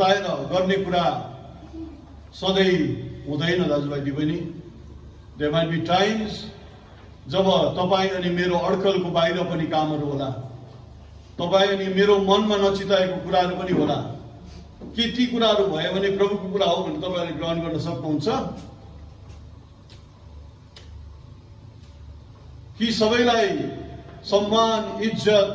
गर्ने कुरा सधैँ हुँदैन दाजुभाइ दिबहिनी। देयर माइट बी टाइम्स जब तपाईँ अनि मेरो अड्कलको बाहिर पनि कामहरू होला, तपाईँ अनि मेरो मनमा नचिताएको कुराहरू पनि होला। के ती कुराहरू भयो भने प्रभुको कुरा हो भने तपाईँहरूले ग्रहण गर्न सक्नुहुन्छ? कि सबैलाई सम्मान इज्जत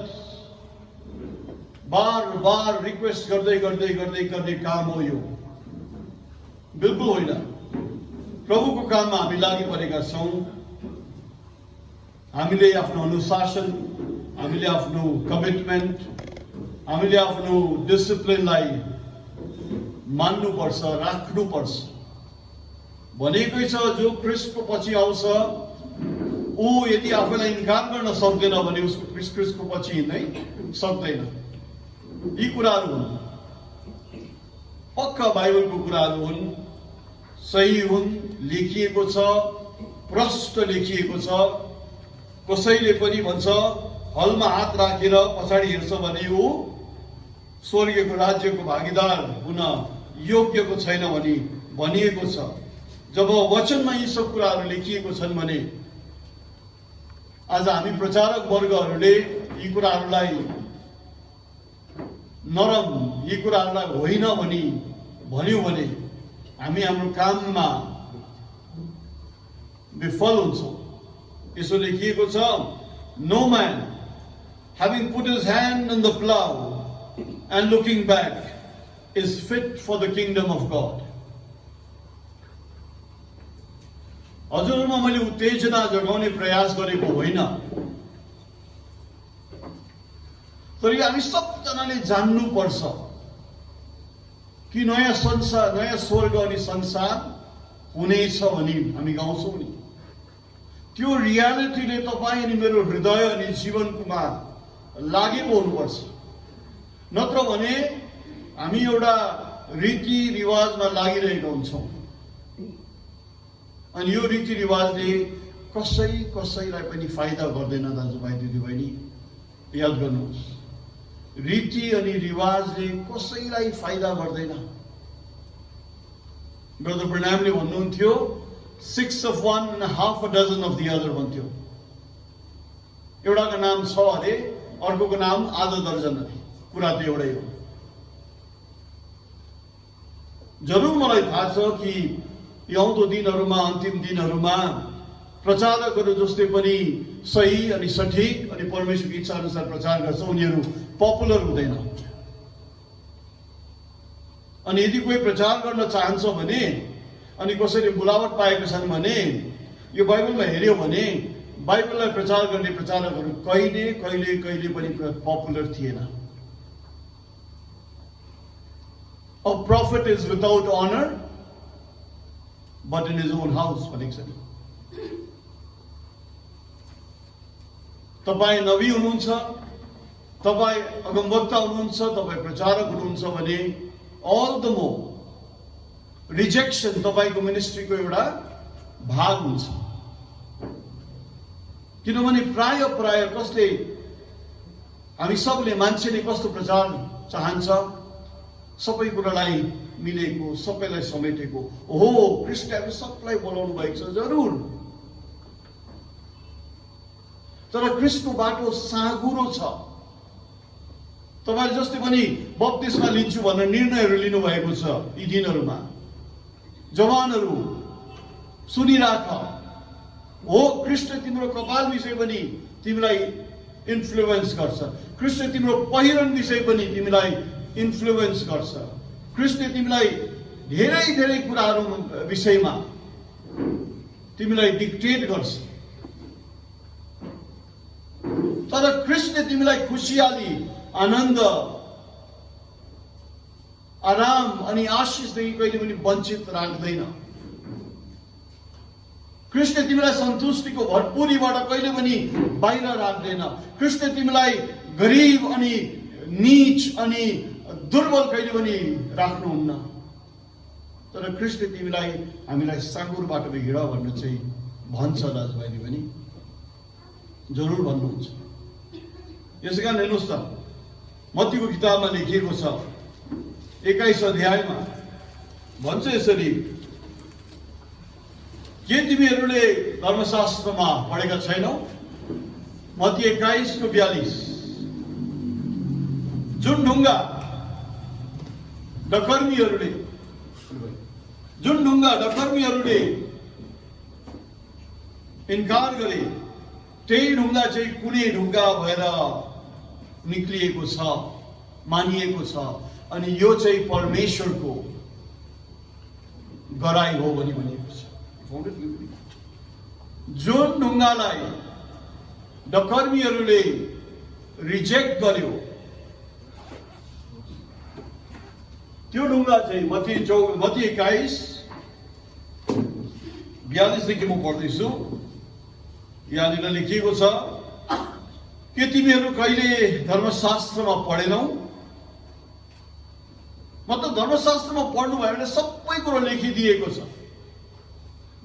बार बार रिक्वेस्ट गर्दै गर्दै गर्दै गर्ने काम हो यो? बिल्कुल होइन। प्रभुको काममा हामी लागि परेका छौँ। हामीले आफ्नो अनुशासन, हामीले आफ्नो कमिटमेन्ट, हामीले आफ्नो डिसिप्लिनलाई मान्नुपर्छ, राख्नुपर्छ। भनेकै छ जो ख्रिस्टको पछि आउँछ ऊ यदि आफैलाई इन्कार गर्न सक्दैन भने उसको ख्रिस्टको पछि हिँड्नै सक्दैन। यी कुराहरू हुन्, पक्का बाइबलको कुराहरू हुन्, सही हुन्, लेखिएको छ, प्रष्ट लेखिएको छ। कसैले पनि भन्छ हलमा हात राखेर पछाडि हिँड्छ भने ऊ स्वर्गको राज्यको भागीदार हुन योग्यको छैन भनी भनिएको छ। जब वचनमा यी सब कुराहरू लेखिएको छन् भने आज हामी प्रचारक वर्गहरूले यी कुराहरूलाई नरम, यी कुराहरूलाई होइन भनी भन्यौं भने हामी हाम्रो काममा विफल हुन्छौँ। यसो लेखिएको छ, no man having put his hand in the plow and looking back is fit for the kingdom of God. हजुरहरुमा मैले उत्तेजना जगाउने प्रयास गरेको होइन, तर हामी सबजनाले जान्नु पर्छ कि नयाँ संसार, नयाँ स्वर्ग अनि संसार हुनेछ भनी हामी गाउँछौँ नि। त्यो रियालिटीले तपाईँ अनि मेरो हृदय अनि जीवनमा लागेको हुनुपर्छ। नत्र भने हामी एउटा रीतिरिवाजमा लागिरहेका हुन्छौँ अनि यो रीतिरिवाजले कसैलाई पनि फाइदा गर्दैन। दाजुभाइ दिदीबहिनी याद गर्नुहोस्, रीति अनि रिवाजले कसैलाई फाइदा गर्दैन। ब्रदर ब्रनामले भन्नुहुन्थ्यो 6 of one and half a dozen of the other भन्थ्यो। एउटाको नाम 6 अरे, अर्कोको नाम आधा दर्जन अरे, कुरा त एउटै हो। जरुर मलाई थाहा छ कि यो आउँदो दिनहरूमा, अन्तिम दिनहरूमा प्रचारकहरू जस्तै पनि सही अनि सठिक अनि परमेश्वरको इच्छा अनुसार प्रचार गर्छ, उनीहरू पपुलर हुँदैन। अनि यदि कोही प्रचार गर्न चाहन्छ भने अनि कसैले बुलावट पाएका छन् भने यो बाइबलमा हेर्यो भने बाइबललाई प्रचार गर्ने प्रचारकहरू कहिले पनि पपुलर थिएन। A prophet is without honor but in his own house भनेको छ नि। तपाईँ नबी हुनुहुन्छ, तपाईँ अगमवक्ता हुनुहुन्छ, तपाईँ प्रचारक हुनुहुन्छ भने all the more रिजेक्सन तपाईको मिनिस्ट्रीको एउटा भाग हुन्छ। किनभने प्राय कसले, हामी सबले, मान्छेले कस्तो प्रचार चाहन्छ, सबै कुरालाई मिलेको, सबैलाई समेटेको। हो, ख्रिस्टहरू सबलाई बोलाउनु भएको छ जरुर, तर ख्रिस्टको बाटो साँघुरो छ। तपाईले जस्तै पनि बप्तिस्मा लिन्छु भनेर निर्णयहरू लिनुभएको छ यी दिनहरूमा। जवानहरू सुनिराख, हो ख्रिस्ट तिम्रो कपाल विषय पनि तिमीलाई इन्फ्लुएन्स गर्छ, ख्रिस्ट तिम्रो पहिरन विषय पनि तिमीलाई इन्फ्लुएन्स गर्छ, ख्रिस्ट तिमीलाई धेरै कुराहरू विषयमा तिमीलाई डिक्टेट गर्छ। तर ख्रिस्टले तिमीलाई खुसियाली, आनन्द, आराम अनि आशिषदेखि कहिले पनि वञ्चित राख्दैन। ख्रिस्टले तिमीलाई सन्तुष्टिको भरपुरीबाट कहिले पनि बाहिर राख्दैन। ख्रिस्टले तिमीलाई गरिब अनि नीच अनि दुर्बल कहिले पनि राख्नुहुन्न। तर ख्रिस्टले तिमीलाई, हामीलाई साँघुरो बाटोमा हिँड भन्नु चाहिँ भन्छ दाजुभाइले पनि, जरुर भन्नुहुन्छ। यसै कारण हेर्नुहोस् त, मत्तीको किताबमा लेखिएको छ 21 अध्यायमा भन्छ यसरी, के तिमीहरूले धर्मशास्त्रमा पढेका छैनौ? मत्ती 21:42। जुन ढुङ्गा डकर्मीहरूले इन्कार गरे, त्यही ढुङ्गा चाहिँ कुनै ढुङ्गा भएर निक्लिएको छ, मानिएको छ, अनि यो चाहिँ परमेश्वरको गराई हो भनी भनिएको छ। जुन ढुङ्गालाई डकर्मीहरूले रिजेक्ट गर्यो, त्यो ढुङ्गा चाहिँ मत्ती 21:42 देखि म पढ्दैछु। यहाँनिर लेखिएको छ, के तिमीहरू कहिले धर्मशास्त्रमा पढेनौ? मतलब धर्मशास्त्रमा पढ्नु भयो भने सबै कुरो लेखिदिएको छ।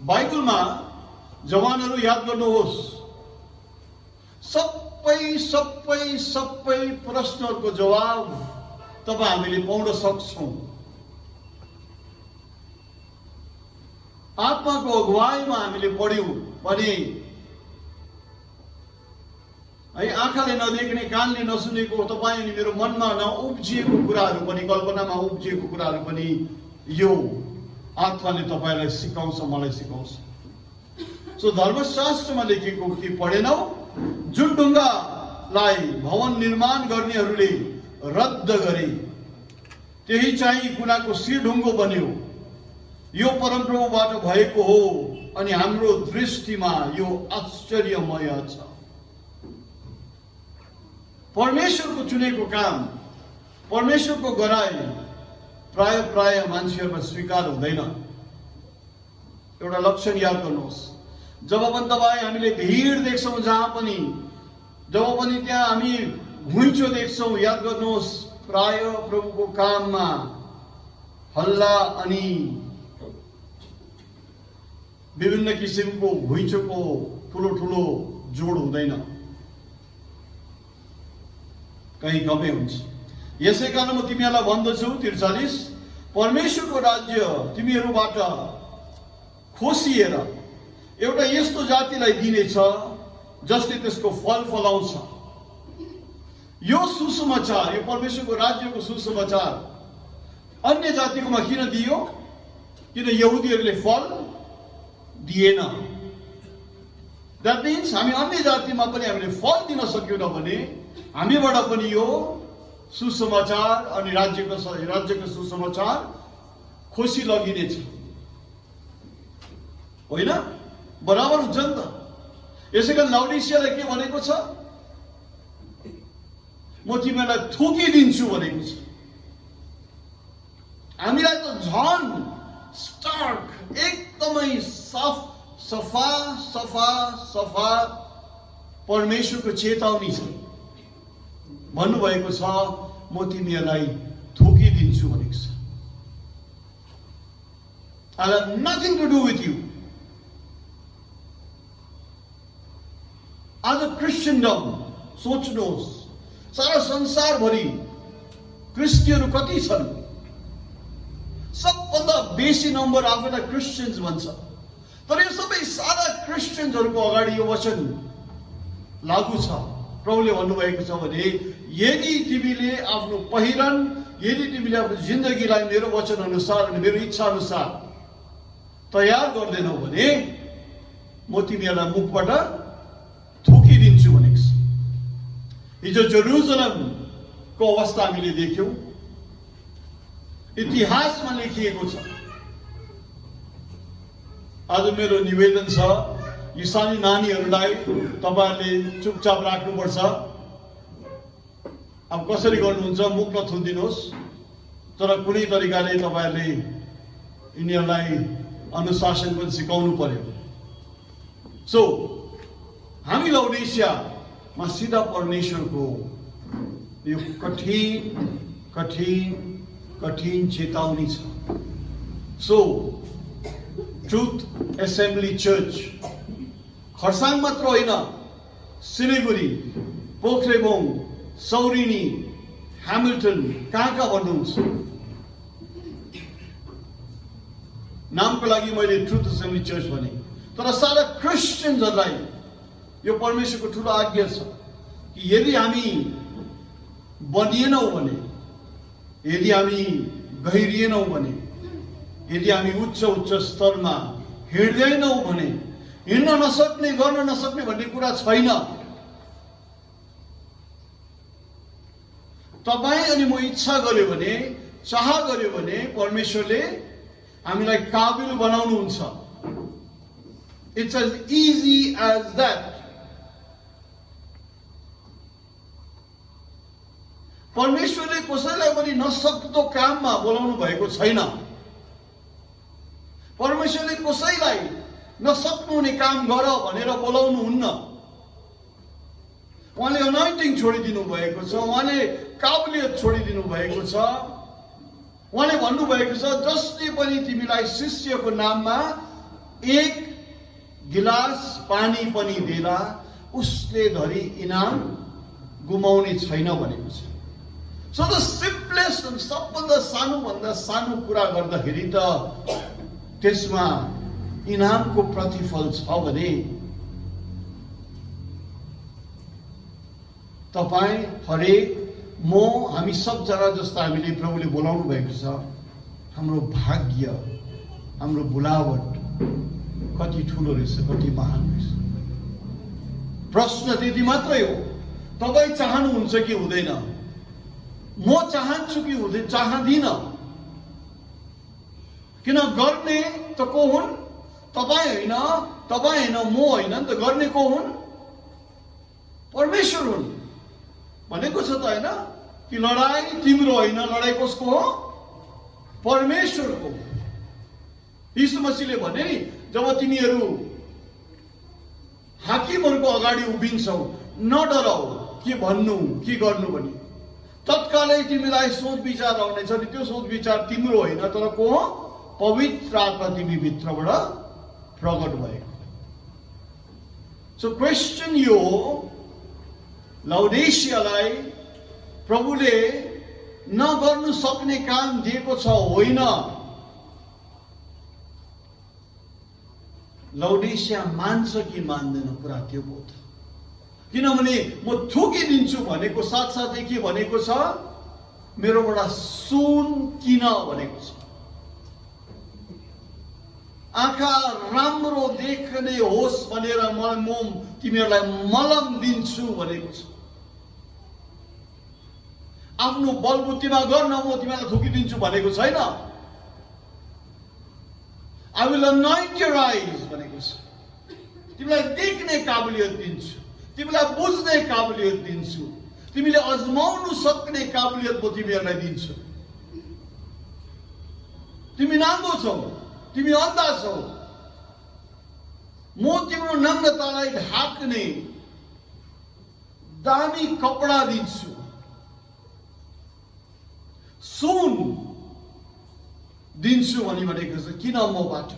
बाइबलमा जवानहरू याद गर्नुहोस्, सबै प्रश्नहरूको जवाब तब हामीले पाउन सक्छौं। आत्माको अगुवाईमा हामीले पढ्यौं भने है, आँखाले नदेख्ने, कानले नसुनेको, तपाईँ अनि मेरो मनमा नउब्जिएको कुराहरू पनि, कल्पनामा उब्जिएको कुराहरू पनि यो आत्माले तपाईँलाई सिकाउँछ, मलाई सिकाउँछ। सो धर्मशास्त्रमा लेखेको के पढेनौ? जुन ढुङ्गालाई भवन निर्माण गर्नेहरूले रद्द गरे, त्यही चाहिँ कुनाको ढुङ्गो बन्यो। यो परमप्रभुबाट भएको हो अनि हाम्रो दृष्टिमा यो आश्चर्यमय छ। परमेश्वरको चुनेको काम, परमेश्वरको गराई प्राय मान्छेहरूमा स्वीकार हुँदैन। एउटा लक्षण याद गर्नुहोस्, जब पनि तपाईँ हामीले भिड देख्छौँ, जहाँ पनि जब पनि त्यहाँ हामी घुइँचो देख्छौँ, याद गर्नुहोस् प्राय प्रभुको काममा हल्ला अनि विभिन्न किसिमको घुइँचोको ठुलो जोड हुँदैन, कहीँ कमै हुन्छ। यसै कारण म तिमीहरूलाई भन्दछु 43, परमेश्वरको राज्य तिमीहरूबाट खोसिएर एउटा यस्तो जातिलाई दिनेछ जसले त्यसको फल फलाउँछ। यो सुसमाचार, यो परमेश्वरको राज्यको सुसमाचार अन्य जातिकोमा किन दियो? किन यहुदीहरूले फल दिएन? द्याट मिन्स हामी अन्य जातिमा पनि हामीले फल दिन सक्यौँ भने हामीबाट पनि यो सुसमाचार अनि राज्यको सुसमाचार खोसी लगिनेछ, होइन? बराबर हुन्छ नि त। यसै कारण लाउडिसियालाई के भनेको छ? म तिमीलाई थुकिदिन्छु भनेको छ। हामीलाई त झन स्टार्क, एकदमै सफा परमेश्वरको चेतावनी छ। भन्नुभएको छ, म तिमीहरूलाई थुकिदिन्छु भनेको छ। I have nothing to do with you. आज क्रिस्चियनडम सोच्नुहोस्, सारा संसारभरि क्रिस्चियनहरू कति छन्? सबभन्दा बेसी नम्बर आफूलाई क्रिस्चियन्स भन्छ। तर यो सबै सारा क्रिस्चियन्सहरूको अगाडि यो वचन लागू छ। प्रभुले भन्नुभएको छ भने यदि तिमीले आफ्नो पहिरन, यदि तिमीले आफ्नो जिन्दगीलाई मेरो वचन अनुसार अनि मेरो इच्छा अनुसार तयार गर्दैनौ भने म तिमीहरूलाई मुखबाट थुकिदिन्छु भनेको छ। हिजो जेरुसलमको अवस्था हामीले देख्यौं, इतिहासमा लेखिएको छ। आज मेरो निवेदन छ, यी सानी नानीहरूलाई तपाईहरुले चुपचाप राख्नुपर्छ। अब कसरी गर्नुहुन्छ मुख नथुनिदिनुहोस्, तर कुनै तरिकाले तपाईहरुले यिनीहरूलाई अनुशासन पनि सिकाउनु पर्यो। सो हामी लाउडिसियामा सीधा परमेश्वरको यो कठिन चेतावनी छ। So truth assembly church Kurseong मात्र होइन, सिलिगुडी, पोखरेबुङ, सौरिनी, ह्यामिल्टन, कहाँ भन्नुहुन्छ नामको लागि मैले ट्रुथ असेम्बली चर्च भने, तर सारा क्रिस्चियनहरूलाई यो परमेश्वरको ठुलो आज्ञा छ कि यदि हामी बनिएनौँ भने, यदि हामी गहिरिएनौँ भने, यदि हामी उच्च उच्च स्तरमा हिँड्दैनौँ भने, हिँड्न नसक्ने गर्न नसक्ने भन्ने कुरा छैन। तपाईँ अनि म इच्छा गर्यो भने, चाह गर्यो भने परमेश्वरले हामीलाई काबिल बनाउनुहुन्छ। It's as easy as that. परमेश्वरले कसैलाई पनि नसक्दो काममा बोलाउनु भएको छैन। परमेश्वरले कसैलाई नसक्नुहुने काम गर भनेर बोलाउनु हुन्न। उहाँले अनोइन्टिङ छोडिदिनु भएको छ, उहाँले काबिलियत छोडिदिनु भएको छ। उहाँले भन्नुभएको छ, जसले पनि तिमीलाई शिष्यको नाममा एक गिलास पानी पनि देला, उसले धरि इनाम गुमाउने छैन भनेको छ। सो द सिम्पलेस्ट, सबभन्दा सानोभन्दा सानो कुरा गर्दाखेरि त त्यसमा इनामको प्रतिफल छ भने तपाईँ, हरेक, म, हामी सबजना जस्ता हामीले प्रभुले बोलाउनु भएको छ। हाम्रो भाग्य, हाम्रो बोलावट कति ठुलो रहेछ, कति महान रहेछ। प्रश्न त्यति मात्रै हो, तपाईँ चाहनुहुन्छ कि हुँदैन? म चाहन्छु कि हुँदैन? चाहदिन। किन? गर्ने त को हुन्? तपाईँ होइन, म होइन नि त। गर्ने को हुन्? परमेश्वर हुन्। भनेको छ त होइन कि लडाई तिम्रो होइन, लडाई कसको हो? परमेश्वरको। यीशु मसीहले भने, जब तिमीहरू हाकिमहरूको अगाडि उभिन्छौ, नडराऊ के भन्नु के गर्नु भने। तत्कालै तिमीलाई सोच विचार आउनेछ नि, त्यो सोच विचार तिम्रो होइन, तर को हो? पवित्र आत्मा तिमी भित्रबाट प्रकट भएको। सो क्वेश्चन यो, लाउडेसियालाई प्रभुले नगर्नु सक्ने काम दिएको छ होइन। लाउडेसिया मान्छ कि मान्दैन, कुरा त्यो हो त। किनभने म थुकिदिन्छु भनेको साथसाथै के भनेको छ? मेरोबाट सुन किन भनेको छ। आँखा राम्रो देख्ने होस् भनेर म तिमीहरूलाई मलम दिन्छु भनेको छ। आफ्नो बलबुद्धिमा गर्न म तिमीलाई थुकिदिन्छु भनेको छैन। I will anoint your eyes भनेको छ। तिमीलाई देख्ने काबिलियत दिन्छु, तिमीलाई बुझ्ने काबिलियत दिन्छु, तिमीले अजमाउनु सक्ने काबिलियत म तिमीहरूलाई दिन्छु। तिमी नाङ्गो छौ, तिमी अन्धा छौ, म तिम्रो नग्नतालाई ढाक्ने दामी कपडा दिन्छु। सुन दिन्छु भनेको छ। किन मबाट?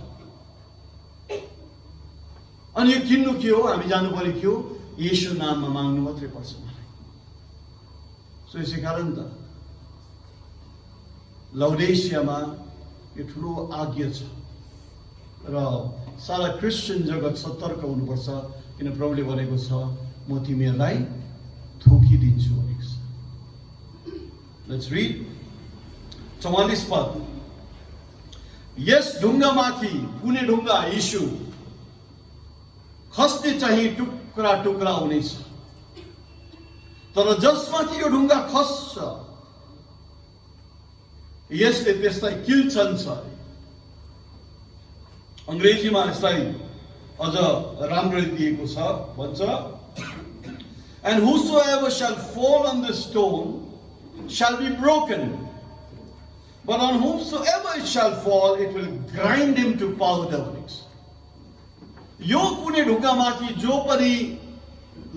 अनि यो किन्नु के हो? हामी जानु पर्यो के हो? येशू नाममा माग्नु मात्रै पर्छ मलाई। सो यसै कारण त लाउडेसियामा यो ठुलो आज्ञा छ र सारा क्रिस्चियन जगत सतर्क हुनुपर्छ। किन प्रभुले भनेको छ, म तिमीहरूलाई थुकिदिन्छु भनेको छ। लेट्स रिड 44 पद। यस ढुङ्गामाथि, कुनै ढुङ्गा? यीशु। खस्ने चाहिँ टुक्रा टुक्रा हुनेछ, तर जसमाथि यो ढुङ्गा खस्छ यसले त्यसलाई किल्छन्छ। अंग्रेजीमा यसलाई अझ राम्ररी दिएको छ, भन्छ, and whosoever shall fall on the stone shall be broken, but on whomsoever it shall fall it will grind him to powder. यो कुनै ढुङ्गामाथि जो पनि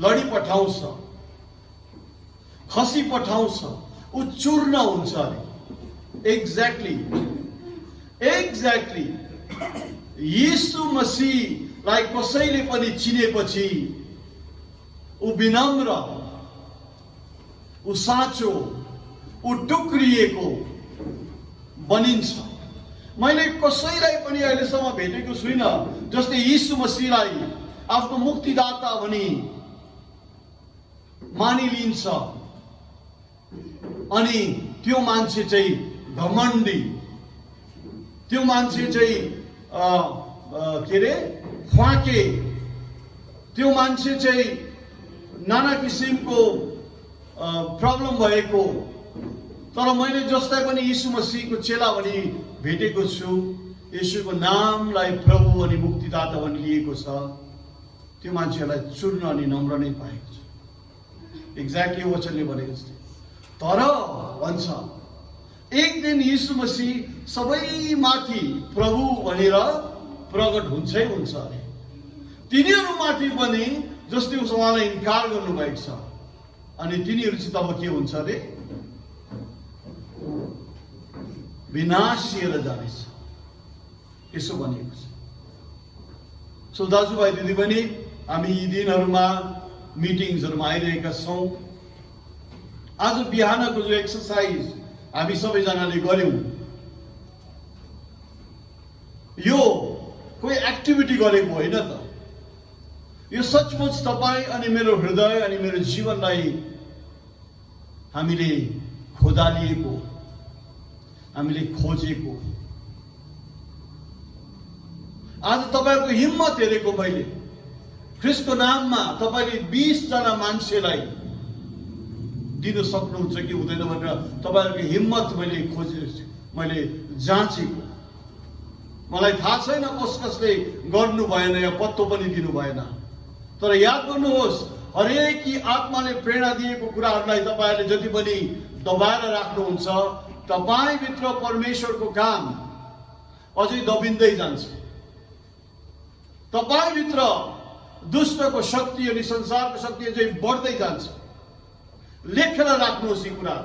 लडी पठाउँछ, खसी पठाउँछ, ऊ चूर्ण हुन्छ अरे। एक्ज्याक्टली यीशु मसीहलाई कसैले पनि चिनेपछि ऊ विनम्र, ऊ साँचो, ऊ टुक्रिएको बनिन्छ। मैले कसैलाई पनि अहिलेसम्म भेटेको छुइनँ जसले यीशु मसीहलाई आफ्नो मुक्तिदाता भनी मानिलिन्छ अनि त्यो मान्छे चाहिँ घमण्डी, त्यो मान्छे चाहिँ के रे फाके, त्यो मान्छे चाहिँ नाना किसिमको प्रब्लम भएको। तर मैले जसलाई पनि यीशु मसीहको चेला भनी भेटेको छु, यीशुको नामलाई प्रभु अनि मुक्तिदाता भनी लिएको छ, त्यो मान्छेलाई चुन्न अनि नम्र नै पाएको छ। एक्ज्याक्टली वचनले भनेको जस्तै। तर भन्छ एक दिन यीशु मसीह सबैमाथि प्रभु भनेर प्रकट हुन्छै हुन्छ अरे। तिनीहरूमाथि पनि जसले उहाँलाई इन्कार गर्नुभएको छ अनि तिनीहरू चाहिँ तब के हुन्छ अरे? विनाशिएर जानेछ, यसो भनिएको छ। सो दाजुभाइ दिदीबहिनी, हामी यी दिनहरूमा मिटिङ्सहरूमा आइरहेका छौँ। आज बिहानको जो एक्सर्साइज हामी सबैजनाले गर्यौँ, यो कोही एक्टिभिटी गरेको होइन त। यो सचमुच तपाईँ अनि मेरो हृदय अनि मेरो जीवनलाई हामीले खोदालिएको, हामीले खोजेको। आज तपाईँहरूको हिम्मत हेरेको मैले, ख्रिस्टको नाममा तपाईँले 20 जना मान्छेलाई दिन सक्नुहुन्छ कि हुँदैन भनेर तपाईँहरूको हिम्मत मैले मैले जाँचेको। मलाई थाहा छैन कसले गर्नु भएन या पत्तो पनि दिनु भएन। तर याद गर्नुहोस्, हरेक आत्माले प्रेरणा दिएको कुराहरूलाई तपाईँहरूले जति पनि दबाएर राख्नुहुन्छ, तपाईँभित्र परमेश्वरको काम अझै दबिँदै जान्छ। तपाईँभित्र दुष्टको शक्ति अनि संसारको शक्ति अझै बढ्दै जान्छ। लेखेर राख्नुहोस्, यी कुरा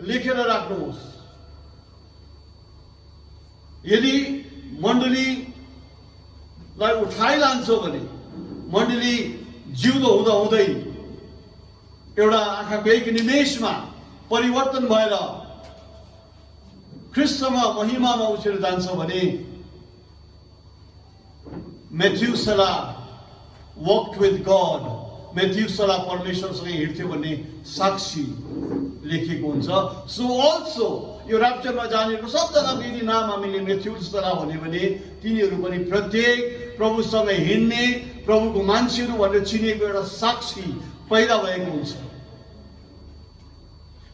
लेखेर राख्नुहोस्। यदि मण्डलीलाई उठाइलान्छौ भने मण्डली जिउँदो हुँदा हुँदै एउटा आँखाको एक निमेषमा परिवर्तन भएर ख्रिस्टसँग महिमामा उछेर जान्छ भने मेथ्युसेला walked with God, मेथ्युसेला परमेश्वरसँग हिँड्थ्यो भन्ने साक्षी लेखेको हुन्छ। सो अल्सो यो राप्चरमा जानेको सबजनाको यदि नाम हामीले मेथ्युसेला भन्यो भने तिनीहरू पनि प्रत्येक प्रभुसँग हिँड्ने प्रभुको मान्छेहरू भनेर चिनेको एउटा साक्षी पैदा भएको हुन्छ।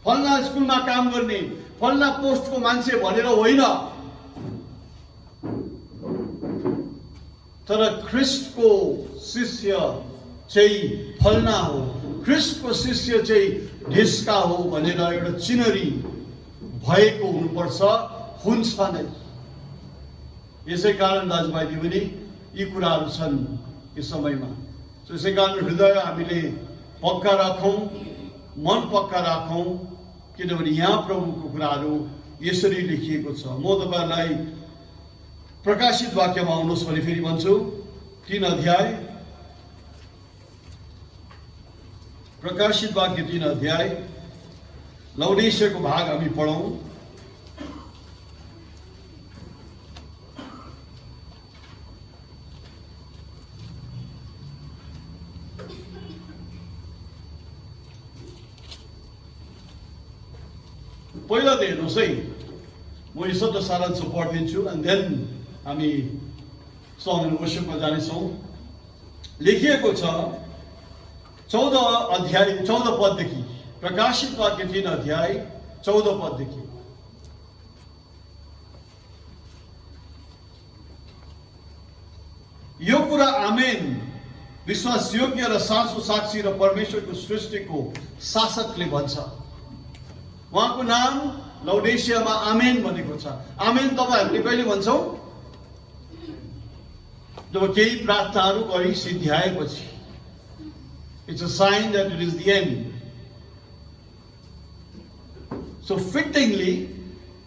फल्ना स्कुलमा काम गर्ने, फल्ना पोस्टको मान्छे भनेर होइन, तर ख्रिस्टको शिष्य चाहिँ फल्ना हो, ख्रिस्टको शिष्य चाहिँ ढिस्का हो भनेर एउटा चिन्हरी भएको हुनुपर्छ, हुन्छ नै। यसै कारण दाजुभाइ दिदी यी कुराहरू छन् यो समयमा। यसै कारण हृदय हामीले पक्का राखौँ, मन पक्का राखौँ, किनभने यहाँ प्रभुको कुराहरू यसरी लेखिएको छ। म तपाईँहरूलाई प्रकाशित वाक्यमा आउनुहोस् भने फेरि भन्छु, 3 अध्याय, प्रकाशित वाक्य 3 अध्याय, लौडेश्यको भाग हामी पढौँ। पहिला त हेर्नुहोस् है, म यो शब्द सारांश पढिदिन्छु अनि देन हामी सङ एन्ड वर्शिपमा जानेछौँ। लेखिएको छ 14 अध्याय 14 पददेखि, प्रकाशित वाक्य 3 अध्याय 14 पददेखि। यो कुरा आमेन, विश्वासयोग्य र साँचो साक्षी र परमेश्वरको सृष्टिको शासकले भन्छ। उहाँको नाम लौडेसियामा आमेन भनेको छ। आमेन तपाईहरूले कहिले भन्छौ? जब केही प्रार्थनाहरू गरी सिद्ध्याएपछि। It's a sign that it is the end. So fittingly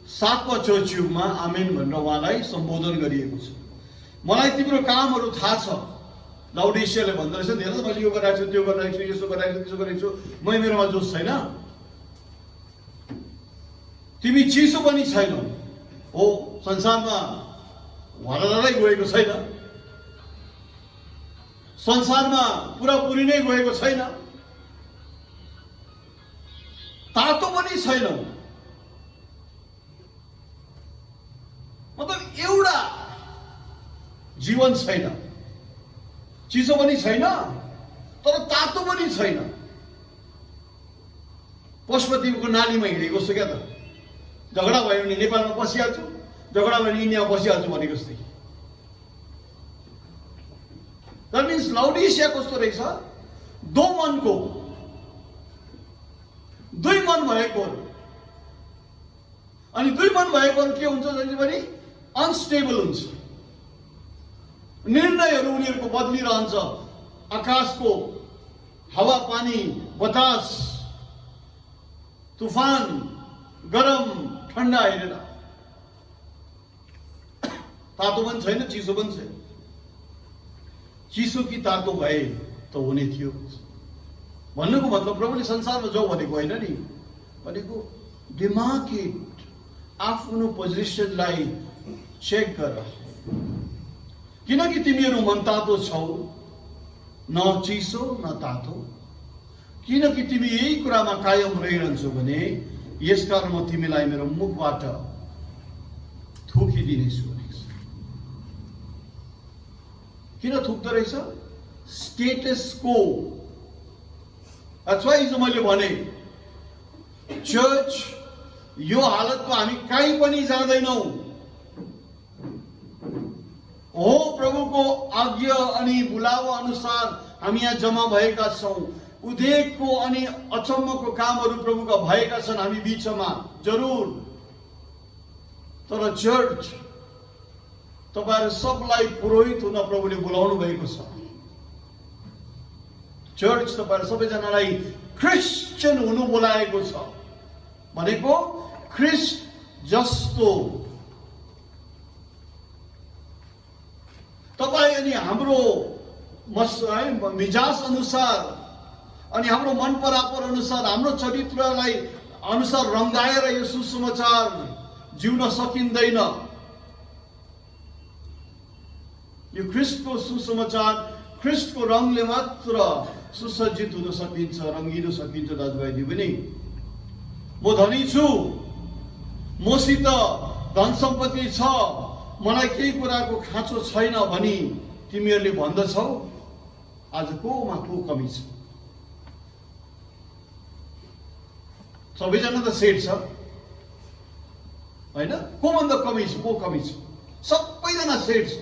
7वां चर्च युगमा आमेन भनेर उहाँलाई सम्बोधन गरिएको छ। मलाई तिम्रो कामहरू थाहा छ, लौडेसियाले भन्दो रहेछ, धेरै मैले यो गरिरहेको छु, त्यो गरिरहेको छु, यसो गरिरहेको छु, त्यसो गरिरहेको छु, मेरोमा जोस छैन। तिमी चिसो पनि छैनौ। हो, संसारमा भररै गएको छैन, संसारमा पुरापुरी नै गएको छैन, तातो पनि छैन। मतलब एउटा जीवन छैन, चिसो पनि छैन तर तातो पनि छैन। पशुपतिको नालीमा हिँडेको जस्तो क्या त, झगडा भयो भने नेपालमा पसिहाल्छु, झगडा भयो भने इन्डियामा पसिहाल्छु भनेको जस्तै। द्याट मिन्स लाउडिसिया कस्तो रहेछ, दो मनको, दुई मन भएको। अनि दुई मन भएको के हुन्छ भने अनस्टेबल हुन्छ, निर्णयहरू उनीहरूको बदलिरहन्छ। आकाशको हावा पानी बतास, तुफान, गरम ठन्डा हेरेर, तातो पनि छैन चिसो पनि छैन। चिसो कि तातो भए त हुने थियो भन्नुको मतलब प्रभुले संसारमा जाऊ भनेको होइन नि, भनेको डिमार्केट, आफ्नो पोजिसनलाई चेक गर। किनकि तिमीहरू मनतातो छौ, न चिसो न तातो, किनकि तिमी यही कुरामा कायम रहिरहन्छौ भने यसकारण म तिमीलाई मेरो मुखबाट थुकिदिनेछु भनेको छ। किन थुक्दो रहेछ? स्टेटस को। अथवा हिजो मैले भने चर्च यो हालतमा हामी कहीँ पनि जाँदैनौँ। हो, प्रभुको आज्ञा अनि बुलावा अनुसार हामी यहाँ जम्मा भएका छौँ। उद्योगको अनि अचम्मको कामहरू प्रभुका भएका छन् हामी बीचमा, जरुर। तर चर्च तपाईहरु सबलाई पुरोहित हुन प्रभुले बोलाउनु भएको छ। चर्च तपाईहरु सबैजनालाई क्रिस्चियन हुनु बोलाएको छ। भनेको ख्रिस्ट जस्तो तपाई अनि हाम्रो मिजाज अनुसार अनि हाम्रो मन परापर अनुसार हाम्रो चरित्रलाई अनुसार रंगाएर यो सुसमाचार जिउन सकिँदैन। यो ख्रिस्टको सुसमाचार ख्रिस्टको रंगले मात्र सुसज्जित हुन सकिन्छ, रंगिन सकिन्छ। दाजुभाइ दिदी, म धनी छु, मसित धन सम्पत्ति छ, मलाई केही कुराको खाँचो छैन भनी तिमीहरूले भन्दछौ, आज कोमा को कमी छ? सबैजना त सेट छ हैन? को भन्दा कमी छ? को कमी छ? सबैजना सेट छ।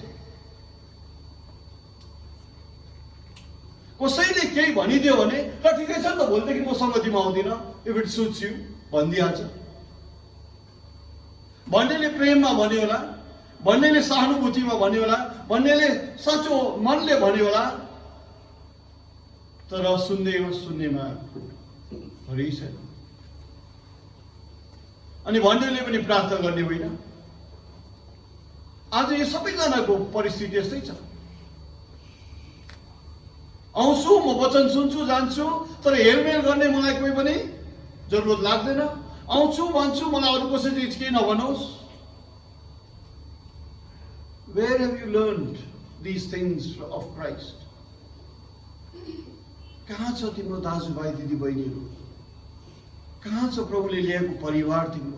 कसैले केही भनिदियो भने ल ठिकै छ नि त, भोलिदेखि म संगतिमा आउँदिन, इफ इट सुट्स यु भनिदिहाल्छ। भन्नेले प्रेममा भन्यो होला, भन्नेले सहानुभूतिमा भन्यो होला, भन्नेले सचो मनले भन्यो होला, तर सुन्नेमा हरि छैन। अनि भन्नेले पनि प्रार्थना गर्ने होइन। आज यो सबैजनाको परिस्थिति यस्तै छ। आउँछु, म वचन सुन्छु, जान्छु, तर हेरमेर गर्ने मलाई कोही पनि जरुरत लाग्दैन। आउँछु भन्छु, मलाई अरू कसैले केही नभनोस्। Where have you learned these things of Christ? कहाँ छ तिम्रो दाजुभाइ दिदी बहिनीहरू? कहाँ छ प्रभुले ल्याएको परिवार तिम्रो?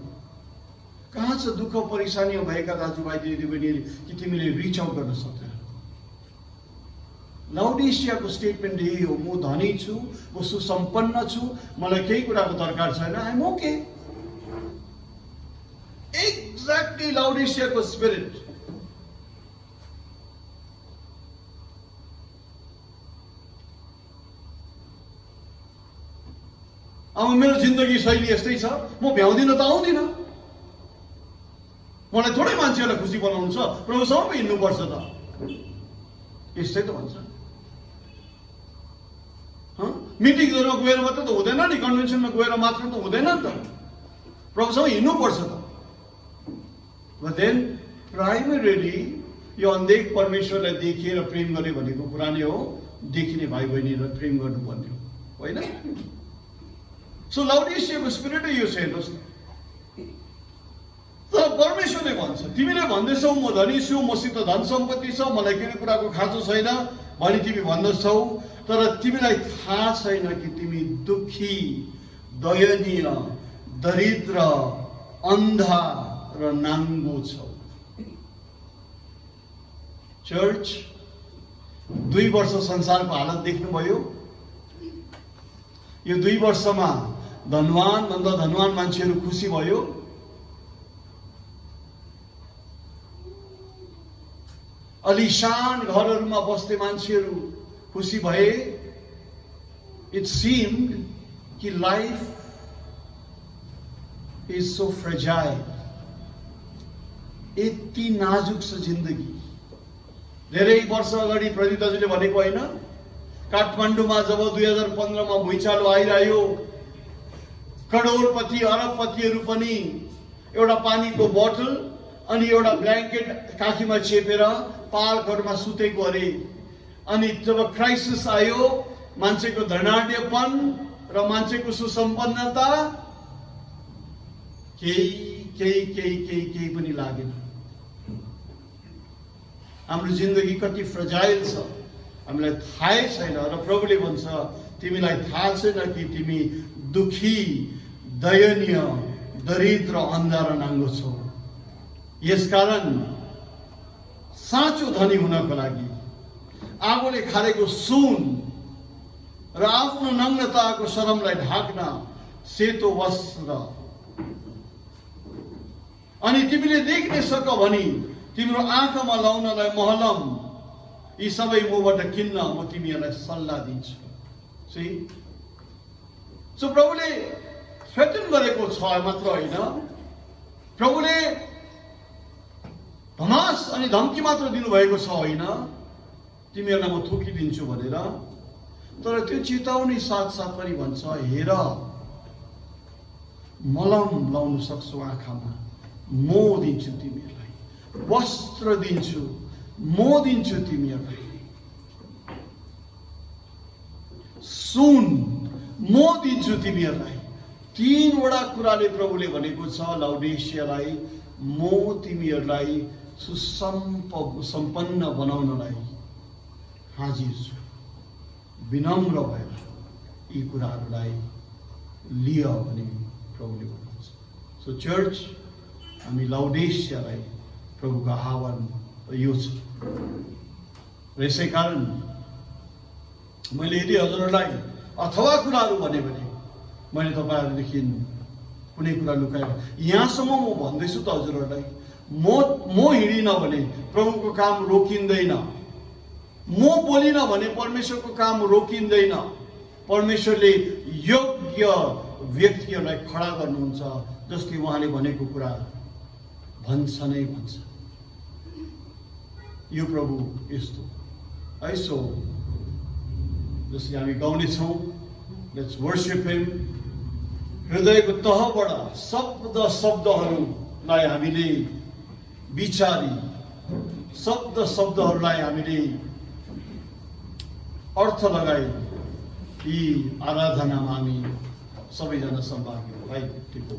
कहाँ छ दुःख परेशानी भएका दाजुभाइ दिदी बहिनीहरू कि तिमीले रिच आउट गर्न सक्दैन? लाउडिसियाको स्टेटमेन्ट यही हो, म धनी छु, म सुसम्पन्न छु, मलाई केही कुराको दरकार छैन, आई एम ओके। एक्ज्याक्टली लाउडिसियाको स्पिरिट। अब मेरो जिन्दगी शैली यस्तै छ, म भ्याउँदिन त आउँदिन। मलाई थोरै मान्छेहरूलाई खुसी बनाउनु छ, प्रभुसँग पो हिँड्नुपर्छ त, यस्तै त भन्छ। मिटिङहरूमा गएर मात्र त हुँदैन नि, कन्भेन्सनमा गएर मात्र त हुँदैन नि त, प्रभुसँग हिँड्नुपर्छ त। But then प्राइमरीली यो अन्धेक परमेश्वरलाई देखिएर प्रेम गर्ने भनेको कुरा नै हो, देखिने भाइ बहिनीलाई प्रेम गर्नुपर्ने हो, होइन? सो लाउडिसियाको स्पिरिट यो छ, हेर्नुहोस् न। परमेश्वरले भन्छ, तिमीले भन्दैछौ म धनी छु, मसित धन सम्पत्ति छ, मलाई कुनै कुराको खाँचो छैन भनी तिमी भन्दछौ, तर तिमीलाई थाहा छैन कि तिमी दुखी, दयनीय, दरिद्र, अन्धा र नाङ्गो छौ। चर्च, 2 वर्ष संसारको हालत देख्नुभयो। यो 2 वर्षमा धनवान भन्दा धनवान मान्छेहरू खुसी भयो। अलिशान घरहरूमा बस्ने मान्छेहरू खुसी भए। इट सीम्ड कि लाइफ इज सो फ्रेजाइल, यति नाजुक छ जिन्दगी। धेरै वर्ष अगाडि प्रदीप दाजुले भनेको होइन, काठमाडौँमा जब 2015 मा भुइँचालो आइरह्यो, करोडपति अरबपतिहरू पनि एउटा पानीको बोतल अनि एउटा ब्ल्याङ्केट काखीमा चेपेर पार्कहरूमा सुतेको अरे। अनि जब क्राइसिस आयो, मान्छेको धनाढ्यपन र मान्छेको सुसम्पन्नता, केही पनि लागेन। हाम्रो जिन्दगी कति फ्रजाइल छ हामीलाई थाहै छैन। र प्रभुले भन्छ, तिमीलाई थाहा छैन कि तिमी दुखी, दयनीय, दरिद्र, अन्धा र नाङ्गो छौ। यसकारण साँचो धनी हुनको लागि आगोले खारेको सुन र आफ्नो नग्नताको शरमलाई ढाक्न सेतो वस्त्र, अनि तिमीले देख्न सक भनी तिम्रो आँखामा लाउनलाई महलम, यी सबै मबाट किन्न म तिमीहरूलाई सल्लाह दिन्छु। सो प्रभुले थ्रेटन गरेको छ मात्र होइन, प्रभुले धमास अनि धम्की मात्र दिनुभएको छ होइन, तिमीहरूलाई म थोकिदिन्छु भनेर। तर त्यो चेतावनी साथसाथ पनि भन्छ, हेर मलम लाउन सक्छौ आँखामा, म दिन्छु तिमीहरूलाई, वस्त्र दिन्छु, म दिन्छु तिमीहरूलाई, सुन म दिन्छु तिमीहरूलाई। 3 वटा कुराले प्रभुले भनेको छ लाउडेसियालाई, म तिमीहरूलाई सुसम्पन्न बनाउनलाई हाजिर छु। विनम्र भएर यी कुराहरूलाई लिय भने प्रभुले भन्नुहुन्छ। सो चर्च, हामी लाउडेसियालाई प्रभुको आह्वान यो छ। र यसै कारण मैले यदि हजुरहरूलाई अथवा कुराहरू भने मैले तपाईँहरूदेखि कुनै कुरा लुकाएर यहाँसम्म म भन्दैछु त हजुरहरूलाई, म हिँडिन भने प्रभुको काम रोकिँदैन, म बोलिन भने परमेश्वरको काम रोकिँदैन। परमेश्वरले योग्य व्यक्तिहरूलाई खडा गर्नुहुन्छ जसले उहाँले भनेको कुरा भन्छ नै भन्छ। यो प्रभु यस्तो है। सो जसले हामी गाउनेछौँ, लेट्स वर्शिप हिम। हृदयको तहबाट शब्दहरूलाई हामीले विचारी, शब्दहरूलाई हामीले अर्थ लगाई यी आराधनामा हामी सबैजना सम्भाग्यौँ। भाइ टिप्पो